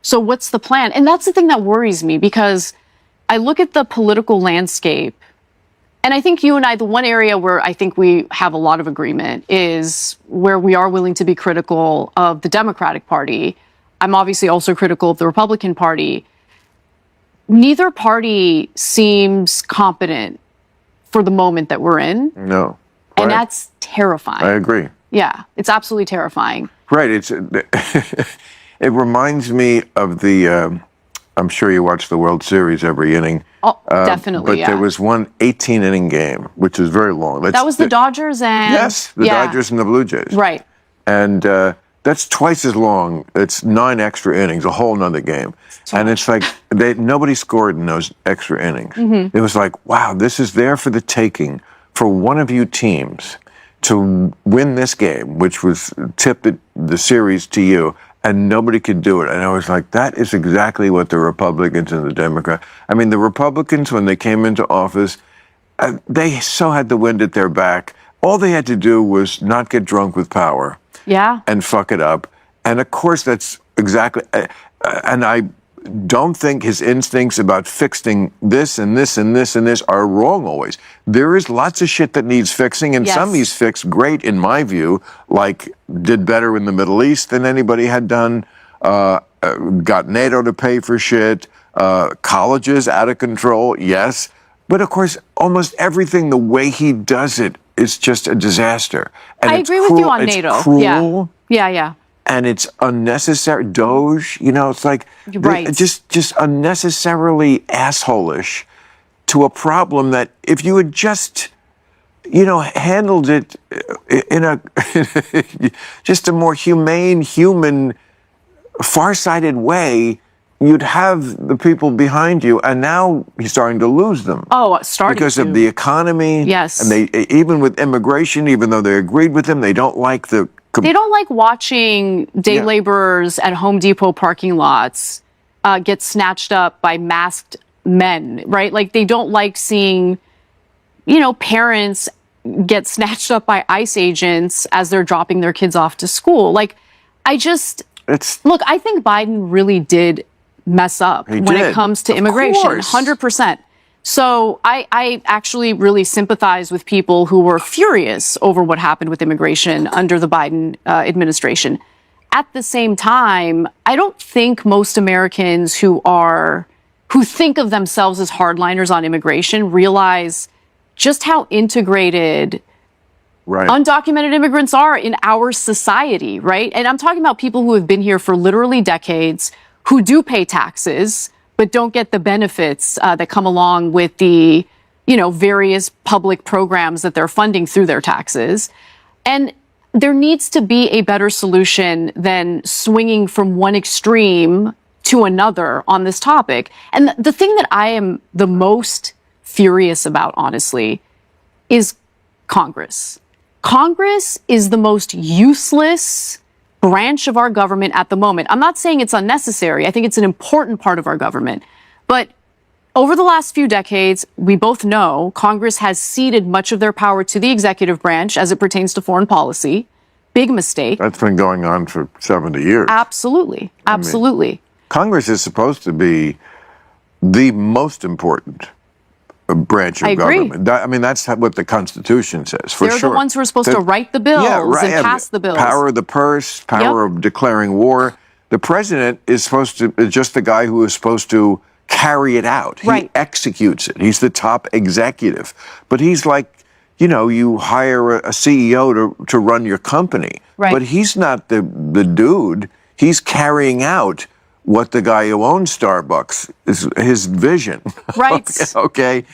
So what's the plan? And that's the thing that worries me, because I look at the political landscape, and I think you and I, the one area where I think we have a lot of agreement is where we are willing to be critical of the Democratic Party. I'm obviously also critical of the Republican Party. Neither party seems competent for the moment that we're in. No. And that's terrifying. I agree. Yeah, it's absolutely terrifying. Right. It reminds me of the, I'm sure you watch the World Series every inning. Oh, definitely, but there was one 18-inning game, which is very long. That was the Dodgers and... Yes, the Dodgers and the Blue Jays. Right. And that's twice as long. It's 9 extra innings, a whole nother game. And it's like nobody scored in those extra innings. It was like, wow, this is there for the taking for one of you teams to win this game, which was tipped the series to you, and nobody could do it. And I was like, that is exactly what the Republicans and the Democrats... I mean, the Republicans, when they came into office, they so had the wind at their back. All they had to do was not get drunk with power. Yeah. And fuck it up. And of course, that's exactly... and I don't think his instincts about fixing this and this and this and this are wrong always. There is lots of shit that needs fixing, and some he's fixed great, in my view, like did better in the Middle East than anybody had done, got NATO to pay for shit, colleges out of control, yes. But of course, almost everything, the way he does it, is just a disaster. And I agree with you on NATO. It's cruel. Yeah. And it's unnecessary. Doge, it's like just unnecessarily asshole-ish to a problem that if you had just, handled it in a just a more humane, human, far-sighted way, you'd have the people behind you. And now he's starting to lose them. Oh, starting because of the economy. Yes. And they, even with immigration, even though they agreed with him, they don't like the... They don't like watching day laborers at Home Depot parking lots get snatched up by masked men, right? Like, they don't like seeing, parents get snatched up by ICE agents as they're dropping their kids off to school. Like, I think Biden really did mess up when it comes to immigration, 100%. So I actually really sympathize with people who were furious over what happened with immigration under the Biden administration. At the same time, I don't think most Americans who think of themselves as hardliners on immigration realize just how integrated undocumented immigrants are in our society, right? And I'm talking about people who have been here for literally decades, who do pay taxes, but don't get the benefits that come along with the, various public programs that they're funding through their taxes. And there needs to be a better solution than swinging from one extreme to another on this topic. And the thing that I am the most furious about, honestly, is Congress. Congress is the most useless branch of our government at the moment. I'm not saying it's unnecessary. I think it's an important part of our government. But over the last few decades, we both know Congress has ceded much of their power to the executive branch as it pertains to foreign policy. Big mistake. That's been going on for 70 years. Absolutely. Absolutely. Congress is supposed to be the most important branch of government. That's what the Constitution says, for sure. They're the ones who are supposed to write the bills and pass the bills. Power of the purse, power of declaring war. The president is just the guy who is supposed to carry it out. He executes it. He's the top executive. But he's like, you hire a CEO to run your company. Right. But he's not the dude. He's carrying out what the guy who owns Starbucks is, his vision. Right. Okay.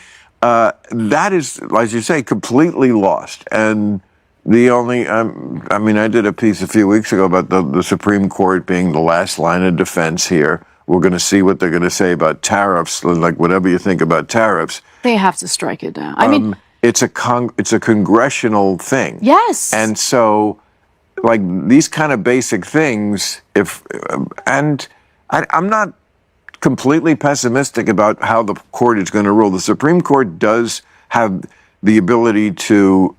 That is, as you say, completely lost. And the only, I did a piece a few weeks ago about the Supreme Court being the last line of defense here. We're going to see what they're going to say about tariffs, like whatever you think about tariffs. They have to strike it down. It's a congressional thing. Yes. And so, like, these kind of basic things, I'm not completely pessimistic about how the court is going to rule. The Supreme Court does have the ability to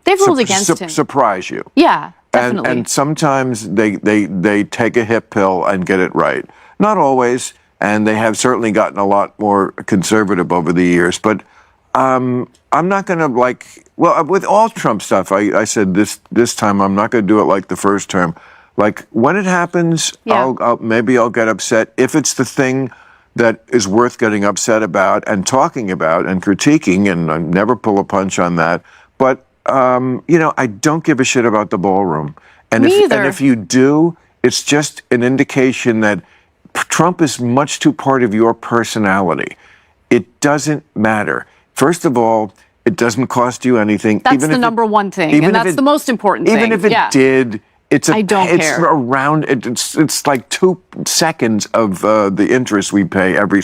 surprise you. Yeah, definitely. And sometimes they take a hip pill and get it right. Not always, and they have certainly gotten a lot more conservative over the years. But I'm not going to with all Trump stuff, I said this time I'm not going to do it like the first term. Like when it happens, maybe I'll get upset if it's the thing that is worth getting upset about and talking about and critiquing, and I never pull a punch on that. But I don't give a shit about the ballroom. And if you do, it's just an indication that Trump is much too part of your personality. It doesn't matter. First of all, it doesn't cost you anything. That's the number one thing, and that's the most important thing. Even if it did, I don't care. Around it's like 2 seconds of the interest we pay every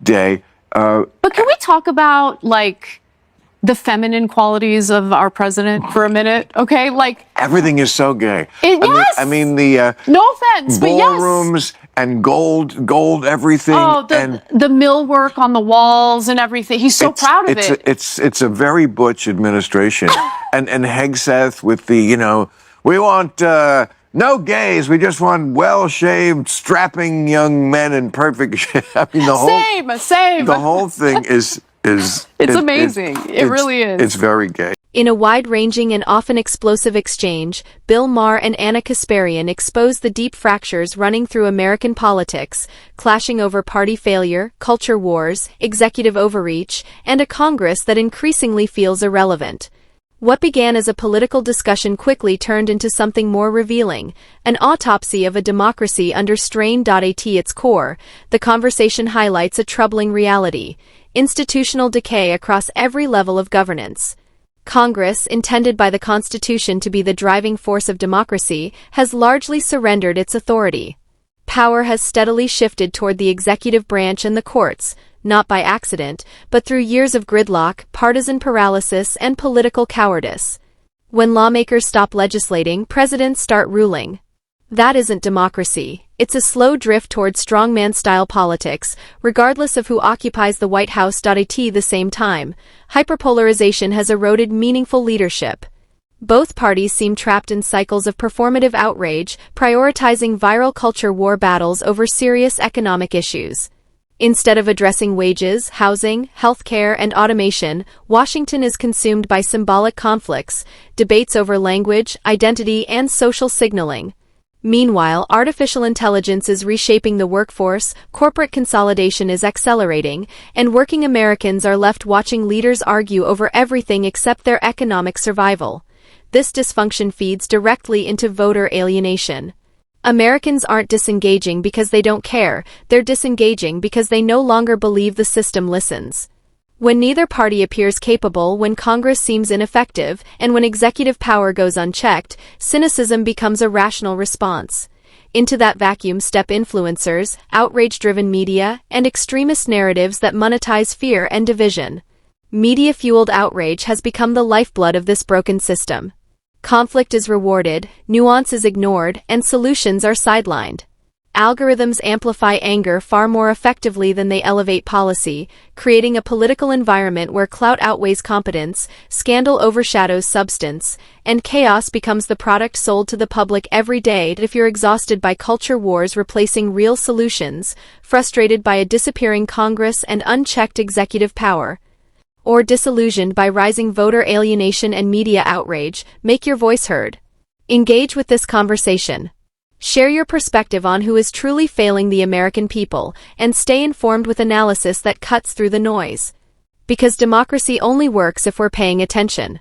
day. But can we talk about the feminine qualities of our president for a minute? Okay, everything is so gay. Yes. I mean the no offense, but yes. Ballrooms and gold everything. Oh, the millwork on the walls and everything. He's so proud of it. It's a very butch administration, and Hegseth with the we want no gays. We just want well-shaved, strapping young men in perfect shape. I mean same. The whole thing is it's amazing. It really is. It's very gay. In a wide-ranging and often explosive exchange, Bill Maher and Kasparian exposed the deep fractures running through American politics, clashing over party failure, culture wars, executive overreach, and a Congress that increasingly feels irrelevant. What began as a political discussion quickly turned into something more revealing, an autopsy of a democracy under strain. At its core, the conversation highlights a troubling reality: institutional decay across every level of governance. Congress, intended by the Constitution to be the driving force of democracy, has largely surrendered its authority. Power has steadily shifted toward the executive branch and the courts, not by accident, but through years of gridlock, partisan paralysis, and political cowardice. When lawmakers stop legislating, presidents start ruling. That isn't democracy. It's a slow drift toward strongman-style politics, regardless of who occupies the White House. At the same time, hyperpolarization has eroded meaningful leadership. Both parties seem trapped in cycles of performative outrage, prioritizing viral culture war battles over serious economic issues. Instead of addressing wages, housing, healthcare, and automation, Washington is consumed by symbolic conflicts, debates over language, identity, and social signaling. Meanwhile, artificial intelligence is reshaping the workforce, corporate consolidation is accelerating, and working Americans are left watching leaders argue over everything except their economic survival. This dysfunction feeds directly into voter alienation. Americans aren't disengaging because they don't care, they're disengaging because they no longer believe the system listens. When neither party appears capable, when Congress seems ineffective, and when executive power goes unchecked, cynicism becomes a rational response. Into that vacuum step influencers, outrage-driven media, and extremist narratives that monetize fear and division. Media-fueled outrage has become the lifeblood of this broken system. Conflict is rewarded, nuance is ignored, and solutions are sidelined. Algorithms amplify anger far more effectively than they elevate policy, creating a political environment where clout outweighs competence, scandal overshadows substance, and chaos becomes the product sold to the public every day. If you're exhausted by culture wars replacing real solutions, frustrated by a disappearing Congress and unchecked executive power, or disillusioned by rising voter alienation and media outrage, make your voice heard. Engage with this conversation. Share your perspective on who is truly failing the American people, and stay informed with analysis that cuts through the noise. Because democracy only works if we're paying attention.